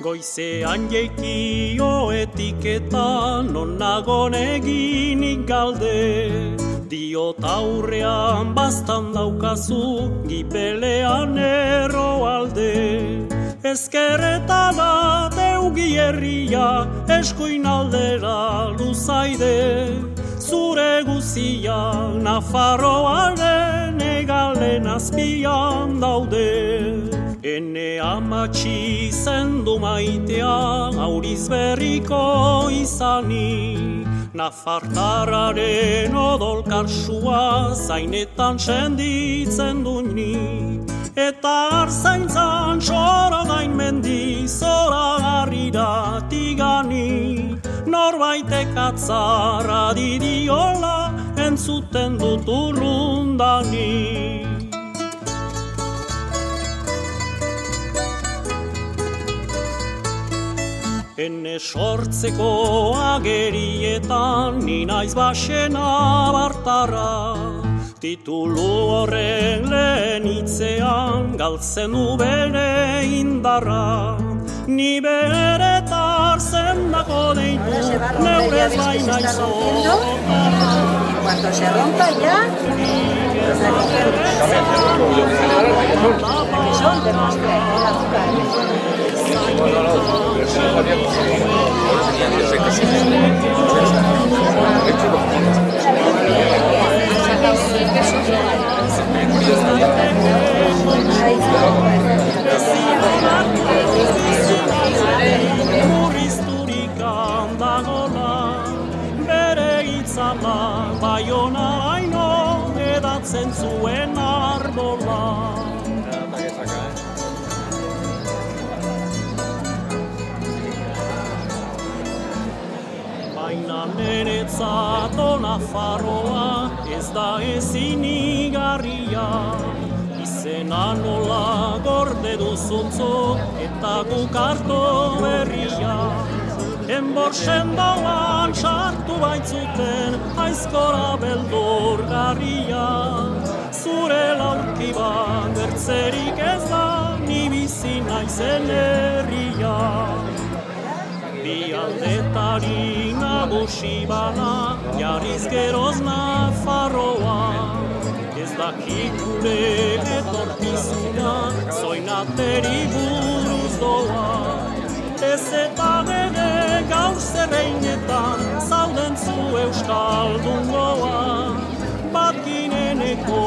Goizean jeikio etiketa non nagon eginik galde. Diot aurrean bastan daukazu gipelean erro alde. Ezkerretan adeugi herria eskuin aldera luzaide. Zure guzia Nafarroaren egalen azpian daude. Ene amatxi zendu maitea auriz berriko izanik. Nafartararen odol karsua zainetan senditzen duinik. Eta arzaintzan soro gain mendi zora garrira tigani. Norbaitek atzarra didiola entzuten dut urrundani. Ene sortzeko agerietan ni naiz baxena bartara. Titulu horren lehen hitzean galtzen du bere indarra. Ni beretar zendako deitu neurez baina izota. Cuando se rompa ya, son de más que el azúcar. Murrizturikan dagola, bere itzala Baiona haino edatzen zuen arbola. Baina niretzat Nafarroa ez da ezin igarria. Izena nola gorde duzuntzo eta guk hartu berria. Enbor sendoan sartu baitzuten aizkora beldurgarria. Zure laurkiban bertzerik ez da ni bizi naizen herria. Bi aldetari nagusi bana, jarriz geroz Nafarroa. Ez dakik gure etorkizuna, zoinateri buruz doa. Ez eta gede gaur zerreinetan, zauden zu euskaldungoa. Batkineneko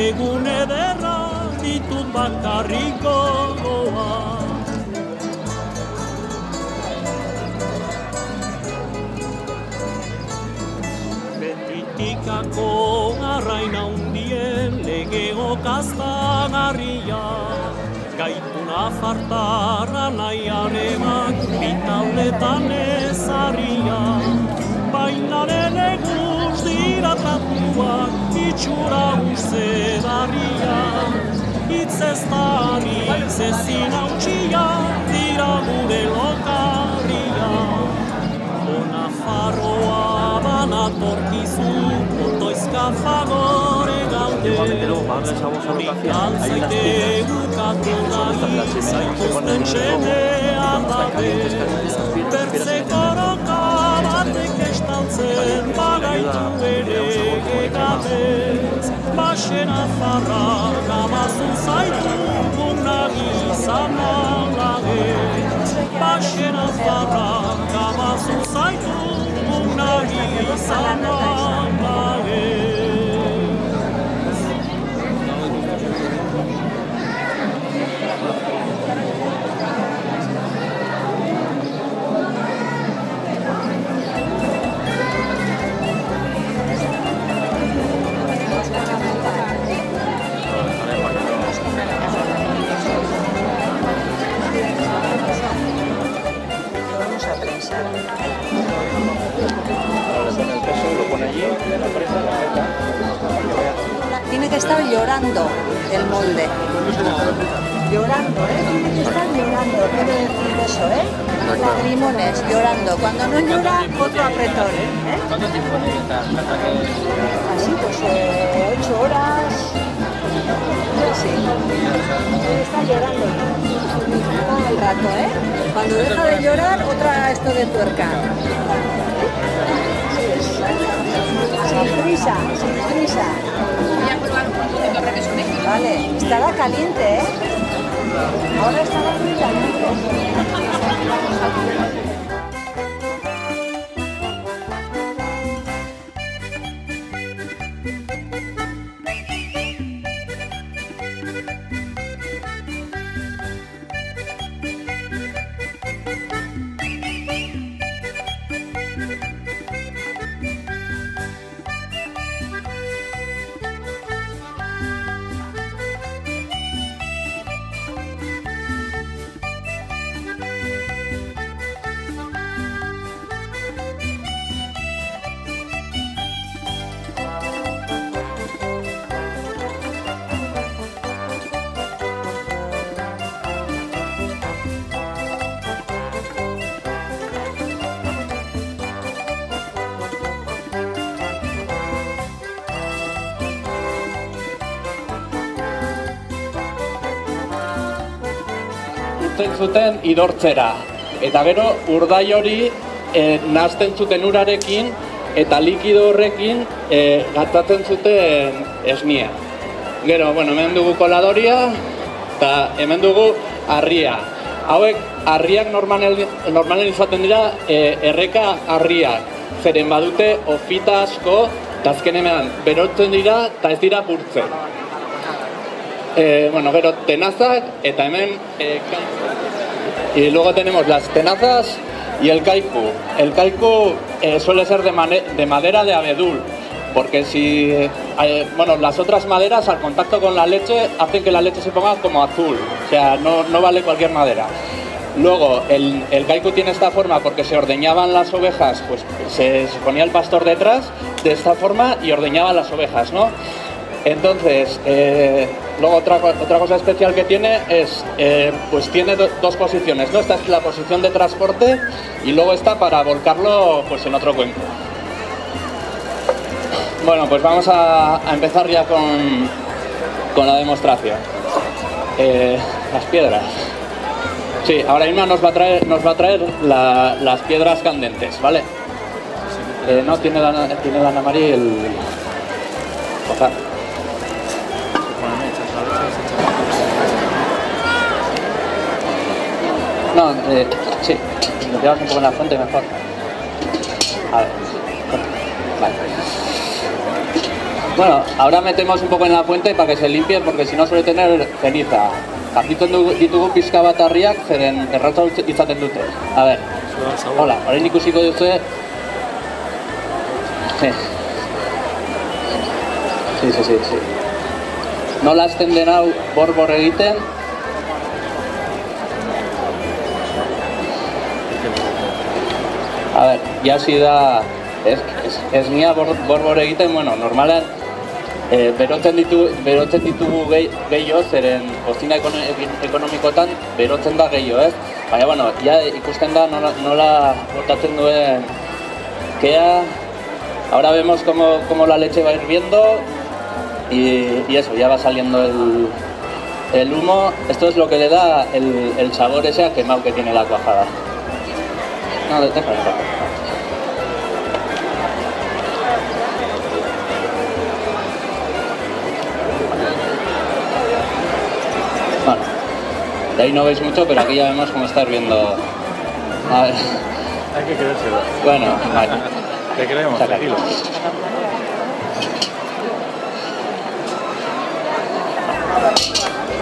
egun ederra, ditut bakarrik gogoa. Tikako arraina hundien legeo kaztagarria. Gaitu nafartarra nahiaremak bitauletan ezarria. Baina nene guz dira tratuak itxura uzedarria. Itz ez tari zezin hautsia dira gure lokarria. Nafarroa banatorkizu, otoizka fagore gaude. Ikaltzaite gukatu nahi, zaituzten txedean dabe. Bertzeko roka batek estaltzen, bagaitu ere egabez. Baxe Nafarra, namazu zaitu, gunagi zamalagez. Baxe Nafarra, namazu zaitu, gunagi zamalagez. Tiene que estar llorando el molde. Llorando, tiene que estar llorando. Quiero decir eso, lagrimones, llorando. Cuando no llora, otro apretón. ¿Cuánto tiempo necesitas? Así, pues 8 horas. Sí. Está llorando. Ay, el rato, ¿eh? Cuando deja de llorar, otra esto de tuerca. Sin prisa, sin prisa. Voy a probar un poquito para que suene. Vale, estará caliente, ¿eh? Ahora estará muy caliente. Zuten idortzera, eta gero urdai hori nahazten zuten urarekin eta likido horrekin gatzatzen zuten esnia. Gero, bueno, hemen dugu koladoria eta hemen dugu harria. Hauek harriak normalen izaten dira erreka harriak, zeren badute ofita asko eta azkenean berotzen dira eta ez dira purtzen. Bueno, gero tenazak eta hemen y luego tenemos las tenazas y el kaiku. El kaiku suele ser de madera de abedul, porque si bueno, las otras maderas al contacto con la leche hacen que la leche se ponga como azul, o sea, no vale cualquier madera. Luego el kaiku tiene esta forma porque se ordeñaban las ovejas, pues se ponía el pastor detrás de esta forma y ordeñaban las ovejas, ¿no? Entonces, luego otra cosa especial que tiene es, pues tiene dos posiciones, ¿no? Esta es la posición de transporte y luego está para volcarlo pues en otro cuenco. Bueno, pues vamos a empezar ya con la demostración. Las piedras. Sí, ahora mismo nos va a traer las piedras candentes, ¿vale? No, tiene la Ana María el... Ojalá. No, sí, lo llevas un poco en la fuente mejor. A ver, vale. Bueno, ahora metemos un poco en la fuente para que se limpie, porque si no suele tener ceniza. Jakiten ditugu pizka bat harriak, zeren erratza izaten dute. A ver, hola, orain ikusiko duzue. Sí. Nola hasten den hau bor egiten. A ver, ya si da esnia bor egiten, bueno, normalean berotzen ditugu gehiago, zeren kozina ekonomikotan berotzen da gehiago, ez? Baina, bueno, ya ikusten da nola botatzen duen kea. Ahora vemos cómo la leche va hirviendo y eso, ya va saliendo el humo. Esto es lo que le da el sabor ese a quemado que tiene la cuajada. No, déjalo. Bueno, de ahí no veis mucho, pero aquí ya vemos cómo está hirviendo. A ver. Hay que creérselo. Bueno, vale. Te creemos, tranquilo.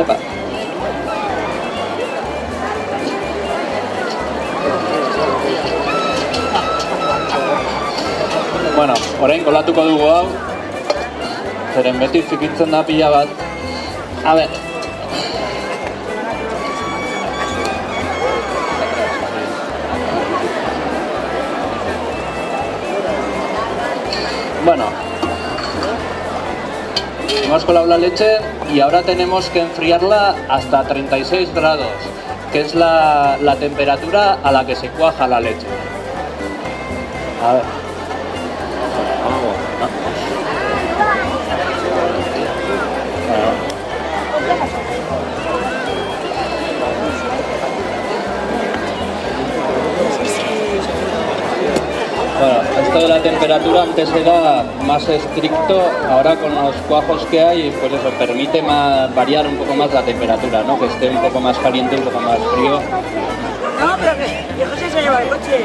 Opa. Bueno, orain kolatuko dugu hau. Zeren beti zikintzen da pila bat. A ver. Bueno, hemos colado la leche y ahora tenemos que enfriarla hasta 36 grados, que es la temperatura a la que se cuaja la leche. A ver. antes era más estricto, ahora con los cuajos que hay, pues eso, permite variar un poco más la temperatura, ¿no? Que esté un poco más caliente, un poco más frío. No, pero que José se lleva el coche.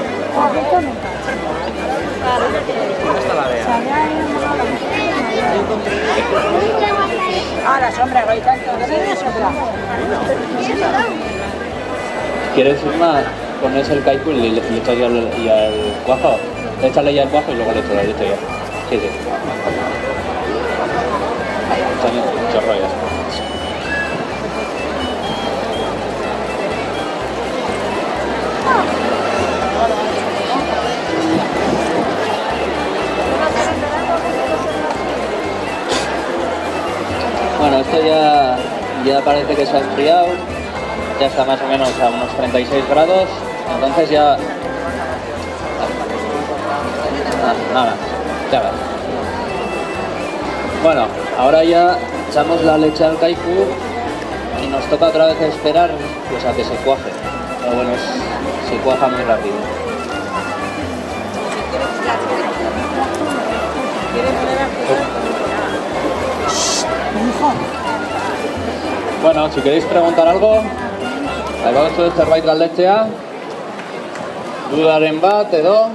Ah, la sombra, no hay tanto. ¿Qué es sombra? ¿Quieres ir más? Pones el kaiku y le echas ya el cuajo. Échale ya el cuajo y luego le echas la leche ya. Sí, sí. Échale un chorro ya. Bueno, esto ya parece que se ha enfriado, ya está más o menos a unos 36 grados, entonces ya... nada, ya va. Bueno, ahora ya echamos la leche al kaiku y nos toca otra vez esperar pues, a que se cuaje. Pero bueno, se cuaja muy rápido. Bueno, si queréis preguntar algo, gauzatu zerbait galdetzea, dudaren bat edo...